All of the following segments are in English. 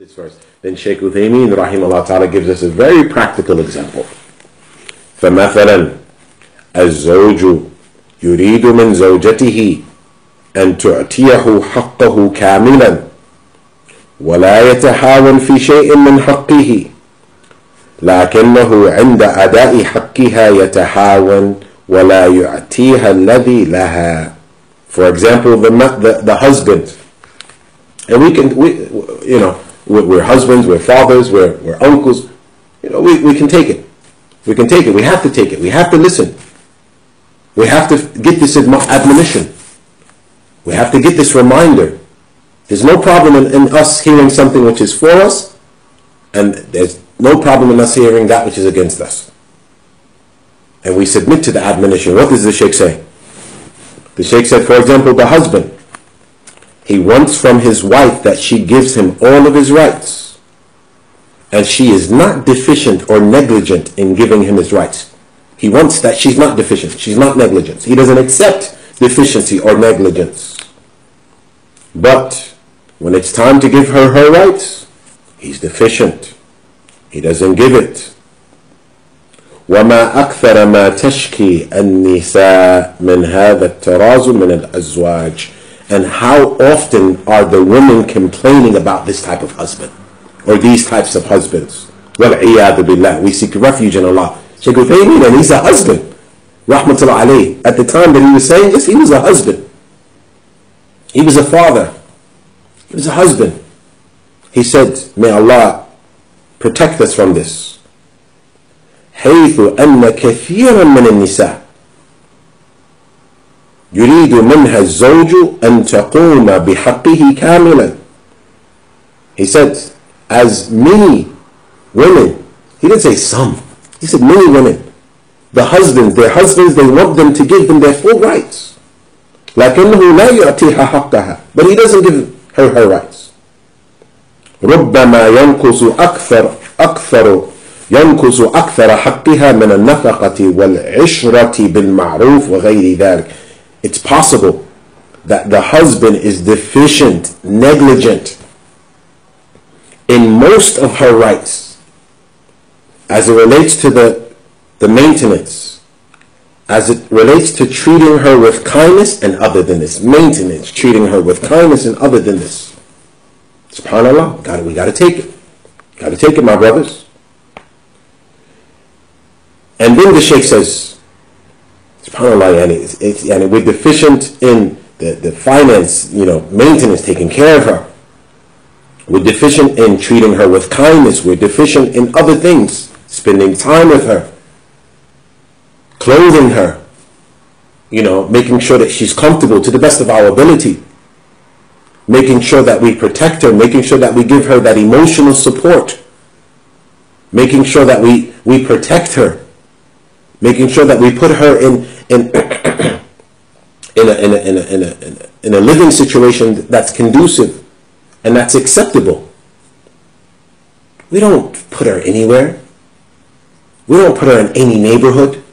this verse. Then Shaykh Uthaymeen rahimahullah ta'ala gives us a very practical example. فَمَثَلًا الزَّوْجُ يُرِيدُ مِنْ زَوْجَتِهِ أن تعطيه حقه كاملا ولا يتحاول في شيء من حقه لكنه عند أداء حقها يتحاول ولا يعطيها الذي لها. For example, the husband, and we're husbands, we're fathers, we're uncles, we can take it. We can take it. We have to take it. We have to listen. We have to get this admonition. We have to get this reminder. There's no problem in us hearing something which is for us, and there's no problem in us hearing that which is against us. And we submit to the admonition. What does the Shaykh say? The Shaykh said, for example, the husband, he wants from his wife that she gives him all of his rights, and she is not deficient or negligent in giving him his rights. He wants that she's not deficient, she's not negligent. He doesn't accept deficiency or negligence. But when it's time to give her her rights, he's deficient. He doesn't give it. وَمَا أَكْثَرَ مَا تَشْكِي النِّسَاء مِنْ هَذَا التَّرَازُ مِنَ الْأَزْوَاجِ. And how often are the women complaining about this type of husband, or these types of husbands? وَالْعِيَاذُ بِاللَّهِ. We seek refuge in Allah. Shaykh Uthaymeen, and he's a husband, rahmatullah alayhi. At the time that he was saying this, he was a husband. He was a father. He was a husband. He said, may Allah protect us from this. حيث أن كثيرا من النساء يريد منها الزوج أن تقوم بحقه كاملا. He said, as many women, he didn't say some, he said many women, the husbands, their husbands, they want them to give them their full rights. لكنه لا يعطيها حقها, but he doesn't give her her rights. ربما ينقص أكثر حقها من النفقة والعشرة بالمعروف وغير ذلك. It's possible that the husband is deficient, negligent in most of her rights as it relates to the maintenance, as it relates to treating her with kindness and other than this. Maintenance, treating her with kindness and other than this. SubhanAllah, we got to take it. Got to take it, my brothers. And then the Shaykh says, SubhanAllah, and we're deficient in the finance, maintenance, taking care of her. We're deficient in treating her with kindness. We're deficient in other things, spending time with her, clothing her, making sure that she's comfortable to the best of our ability, making sure that we protect her, making sure that we give her that emotional support, making sure that we protect her, making sure that we put her in a living situation that's conducive and that's acceptable. We don't put her anywhere. We don't put her in any neighborhood.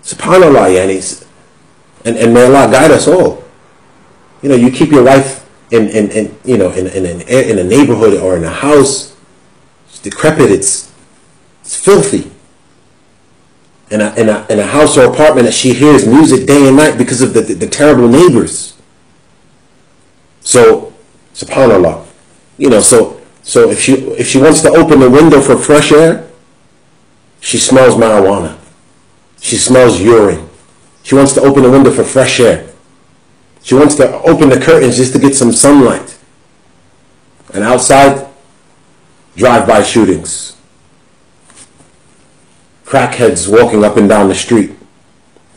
SubhanAllah, and may Allah guide us all. You keep your wife in a neighborhood or in a house. It's decrepit. It's filthy. In a house or apartment that she hears music day and night because of the terrible neighbors. So, SubhanAllah, so if she wants to open the window for fresh air, she smells marijuana. She smells urine. She wants to open the window for fresh air. She wants to open the curtains just to get some sunlight. And outside, drive-by shootings. Crackheads walking up and down the street.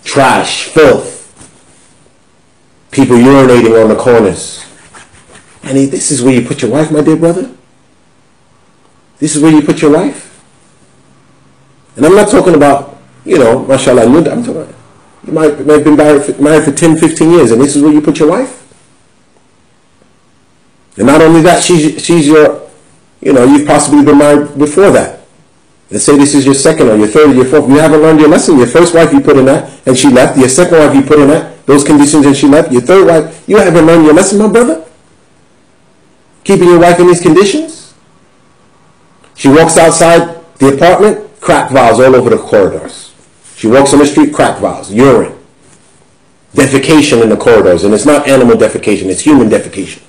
Trash, filth. People urinating on the corners. And this is where you put your wife, my dear brother? This is where you put your wife? And I'm not talking about, mashallah, I'm talking about, you might have been married for 10, 15 years, and this is where you put your wife? And not only that, she's your, you've possibly been married before that. Let's say this is your second or your third or your fourth. You haven't learned your lesson. Your first wife you put in that and she left. Your second wife you put in that, those conditions and she left. Your third wife, you haven't learned your lesson, my brother. Keeping your wife in these conditions? She walks outside the apartment, crack vials all over the corridors. She walks on the street, crack vials, urine, defecation in the corridors. And it's not animal defecation, it's human defecation.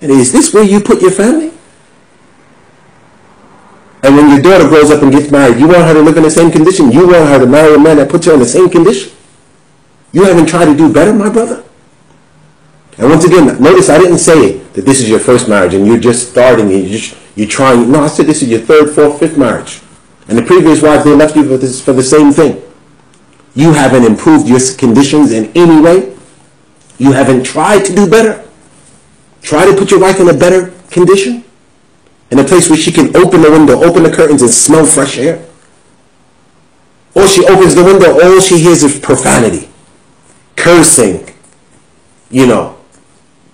And is this where you put your family? And when your daughter grows up and gets married, you want her to live in the same condition? You want her to marry a man that puts her in the same condition? You haven't tried to do better, my brother? And once again, notice I didn't say that this is your first marriage and you're just starting and you're trying. No, I said this is your third, fourth, fifth marriage. And the previous wives, they left you for the same thing. You haven't improved your conditions in any way. You haven't tried to do better. Try to put your wife in a better condition. In a place where she can open the window, open the curtains and smell fresh air. Or she opens the window, all she hears is profanity, cursing,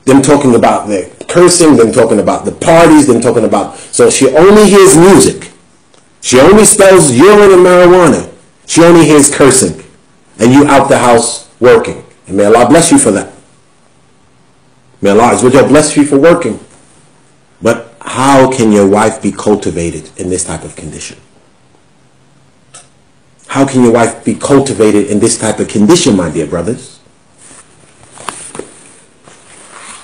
them talking about the cursing, them talking about the parties, them talking about, so she only hears music. She only smells urine and marijuana. She only hears cursing. And you out the house working. And may Allah bless you for that. May Allah bless you for working. But how can your wife be cultivated in this type of condition? How can your wife be cultivated in this type of condition, my dear brothers?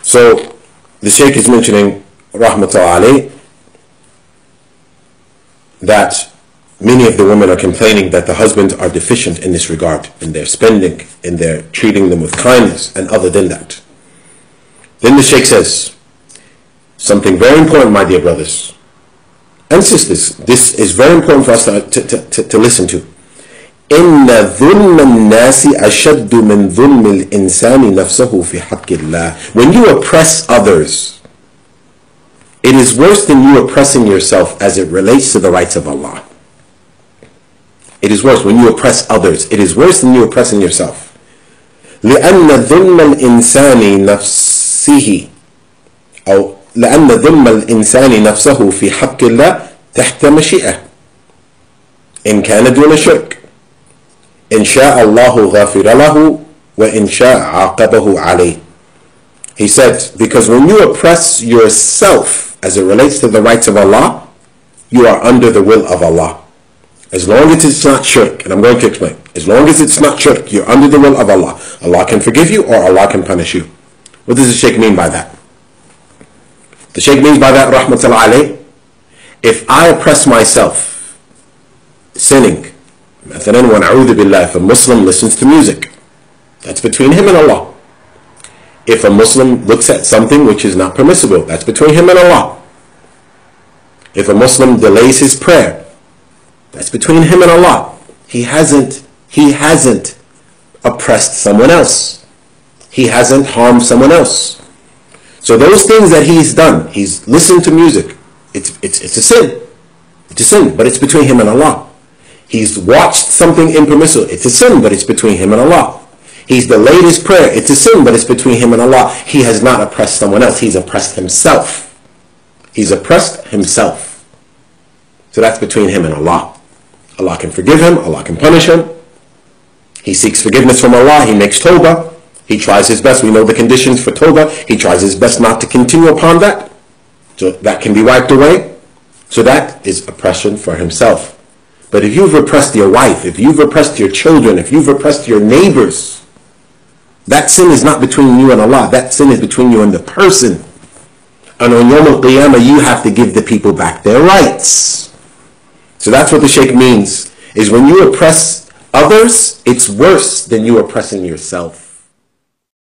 So, the Shaykh is mentioning, rahmatullahi alayh, that many of the women are complaining that the husbands are deficient in this regard, in their spending, in their treating them with kindness, and other than that. Then the Shaykh says, something very important, my dear brothers and sisters. This is very important for us to listen to. إِنَّ ظُلْمَ النَّاسِ أَشَدُّ مِنْ ظُلْمِ الْإِنسَانِ نَفْسَهُ فِي حَقِّ اللَّهِ. When you oppress others, it is worse than you oppressing yourself as it relates to the rights of Allah. It is worse when you oppress others. It is worse than you oppressing yourself. لأن ظلم الإنسان نفسه أو لأن ظلم الإنسان نفسه في حق الله تحت مشيئة إن كان دون شرك إن شاء الله غافر له وإن شاء عاقبه عليه. He said, because when you oppress yourself as it relates to the rights of Allah, you are under the will of Allah. As long as it's not shirk, and I'm going to explain, as long as it's not shirk, you're under the will of Allah. Allah can forgive you or Allah can punish you. What does the Shaykh mean by that? The Shaykh means by that, rahmatullahi alayh, if I oppress myself, sinning, مثلا وَنَعُوذُ بِاللَّهِ, if a Muslim listens to music, that's between him and Allah. If a Muslim looks at something which is not permissible, that's between him and Allah. If a Muslim delays his prayer, that's between him and Allah. He hasn't oppressed someone else. He hasn't harmed someone else. So those things that he's done, he's listened to music, it's a sin. It's a sin, but it's between him and Allah. He's watched something impermissible, it's a sin, but it's between him and Allah. He's delayed his prayer, it's a sin, but it's between him and Allah. He has not oppressed someone else, he's oppressed himself. He's oppressed himself. So that's between him and Allah. Allah can forgive him, Allah can punish him. He seeks forgiveness from Allah, he makes tawbah. He tries his best, we know the conditions for tawbah. He tries his best not to continue upon that. So that can be wiped away. So that is oppression for himself. But if you've repressed your wife, if you've repressed your children, if you've repressed your neighbors, that sin is not between you and Allah. That sin is between you and the person. And on Yawm al-Qiyamah, you have to give the people back their rights. So that's what the Shaykh means, is when you oppress others, it's worse than you oppressing yourself.